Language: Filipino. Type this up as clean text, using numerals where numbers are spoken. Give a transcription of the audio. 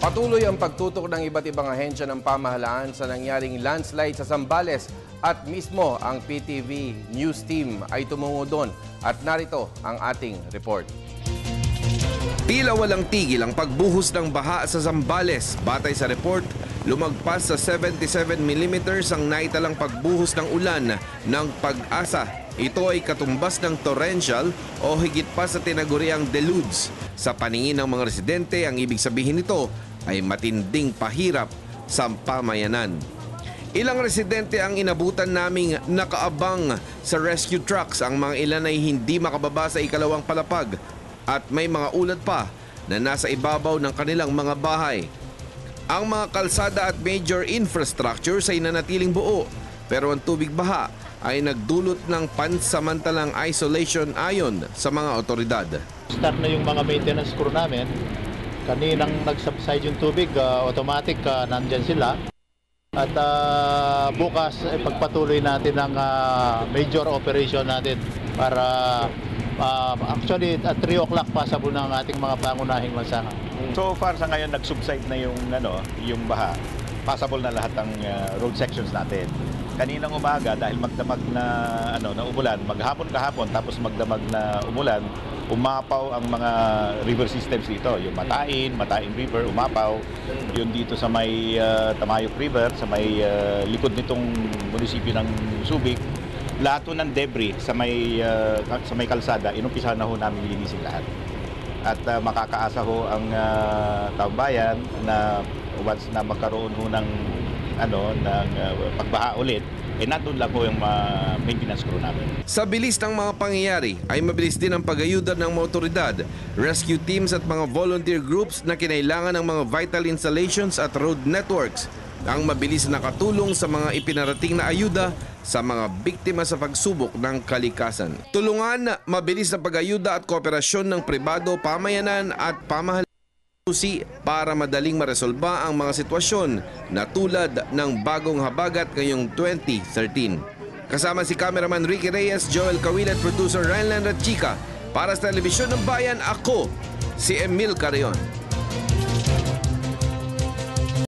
Patuloy ang pagtutok ng iba't ibang ahensya ng pamahalaan sa nangyaring landslide sa Zambales at mismo ang PTV News Team ay tumungo doon at narito ang ating report. Tila walang tigil ang pagbuhos ng baha sa Zambales. Batay sa report, lumagpas sa 77 mm ang naitalang pagbuhos ng ulan ng Pag-asa. Ito ay katumbas ng torrential o higit pa sa tinaguriang deluge. Sa paningin ng mga residente, ang ibig sabihin nito ay matinding pahirap sa pamayanan. Ilang residente ang inabutan naming nakaabang sa rescue trucks. Ang mga ilan ay hindi makababa sa ikalawang palapag at may mga ulat pa na nasa ibabaw ng kanilang mga bahay. Ang mga kalsada at major infrastructures ay nanatiling buo, pero ang tubig baha ay nagdulot ng pansamantalang isolation ayon sa mga otoridad. Start na yung mga maintenance crew namin. Kaninang nag-subside yung tubig, automatic nandyan sila. At bukas pagpatuloy natin ang major operation natin para actually at 3 o'clock passable na ang ating mga pangunahing lansangan. So far sa ngayon nag-subside na yung baha. Passable na lahat ng road sections natin. Kaninang umaga dahil magdamag na umulan, maghapon kahapon tapos magdamag na umulan, umapaw ang mga river systems dito. Yung Matain River umapaw. Yung dito sa may Tamayok River, sa may likod nitong munisipyo ng Subic. Lahat ng debris sa may kalsada, inumpisahan na ho namin linisin lahat. At makakaasa ho ang taong bayan na once na magkaroon ho ng pagbaha ulit, nandun lang ho yung maintenance crew namin. Sa bilis ng mga pangyayari ay mabilis din ang pag-ayuda ng mga otoridad, rescue teams at mga volunteer groups na kinailangan ng mga vital installations at road networks. Ang mabilis na nakatulong sa mga ipinarating na ayuda sa mga biktima sa pagsubok ng kalikasan. Tulungan, mabilis na pag-ayuda at kooperasyon ng pribado, pamayanan at pamahalaan para madaling maresolba ang mga sitwasyon na tulad ng bagong habagat ngayong 2013. Kasama si cameraman Ricky Reyes, Joel Kawil at producer Ryanland at Chica. Para sa Telebisyon ng Bayan, ako si Emil Carrion.